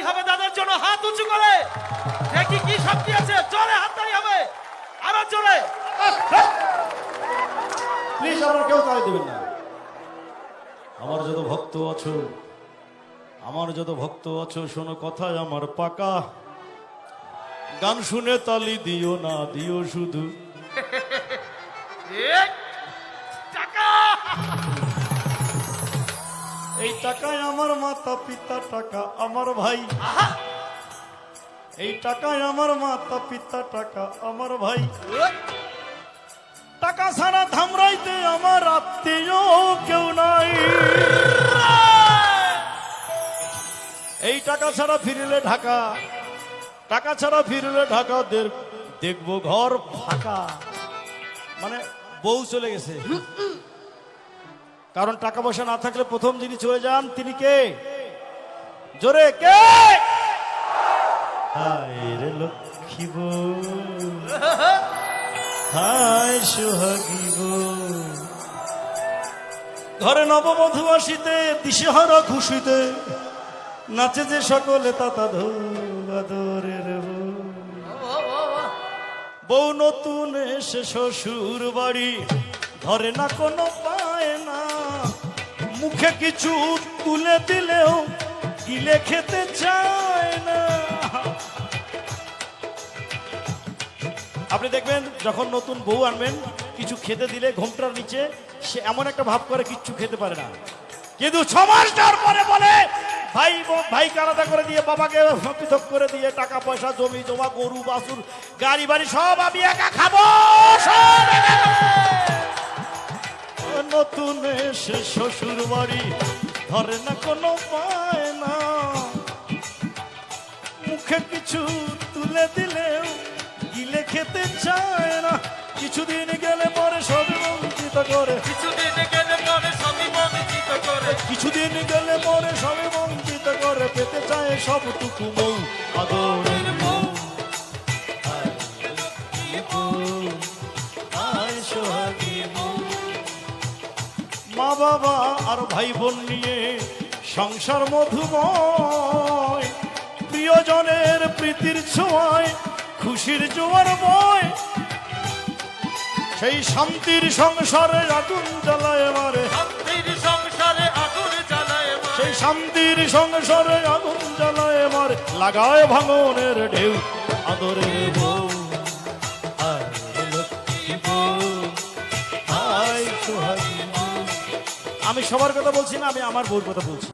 হবে দাদার জন্য হাত উঁচু করে দেখি কি শক্তি আছে। জোরে হাততালি হবে, আরো জোরে। প্লিজ আমার কেউ তাই দেবেন না। আমার যত ভক্ত আছো, আমার যত ভক্ত আছো, শোনো কথায় আমার পাকা। গান শুনে তালি দিও না, দিও শুধু টাকা। এই টাকায় আমার মাতা পিতা, টাকা আমার ভাই। এই টাকায় আমার মাতা পিতা, টাকা আমার ভাই। টাকা ছাড়া ধামরাইতে আমার আত্মীয় কেউ নাই। এই টাকা ছাড়া ফিরলে ঢাকা, টাকা ছাড়া ফিরলে ঢাকা দেখবো ঘর ফাঁকা। মানে বউ চলে গেছে, কারণ টাকা পয়সা না থাকলে প্রথম যিনি চলে যান তিনি কে? জোরে কে? হায় রে লক্ষ্মী বউ, হায় সোহাগী বউ। ঘরে নববধূ আসিতে, দিশেহারা খুশিতে নাচে যে সকলে তাতা ধরের বউ। বউ নতুন এসে শ্বশুর বাড়ি, ধরে না কোনো পায় না। মুখে কিছু তুলে দিলেও গিলে খেতে চায় না। আপনি দেখবেন যখন নতুন বউ আনবেন, কিছু খেতে দিলে ঘোমটার নিচে সে এমন একটা ভাব করে কিচ্ছু খেতে পারে না। কিন্তু 6 মাস যাওয়ার পরে বলে ভাইকে আলাদা করে দিয়ে, বাবাকে পৃথক করে দিয়ে, টাকা পয়সা জমি জমা গরু বাছুর গাড়ি বাড়ি সব আমি একা খাবো। নতুন এসে শ্বশুর বাড়ি, ধরে না কোনো পায় না। মুখে কিছু তুলে দিলেও গিলে খেতে চায় না। কিছুদিন গেলে পরে সবই বঞ্চিত করে, কিছুদিন গেলে পরে সবই বঞ্চিত করে, কিছুদিন গেলে পরে সবই বঞ্চিত করে। পেতে চায় সবটুকু বউ, আদরের বউ। মা বাবা আর ভাই বোন নিয়ে সংসার মধুময়। প্রিয়জনের প্রীতির ছোঁয়ায় খুশির জোয়ার বয়। সেই শান্তির সংসারে আগুন জ্বালায় মারে, শান্তির সংসারে আগুন জ্বালায় মারে, সেই শান্তির সংসারে আগুন জ্বালায় মারে। লাগায় ভাঙনের ঢেউ, আদরের বউ, হায় লক্ষ্মী বউ, হায় সোহাগী বউ। আমি সবার কথা বলছি না, আমি আমার বউর কথা বলছি।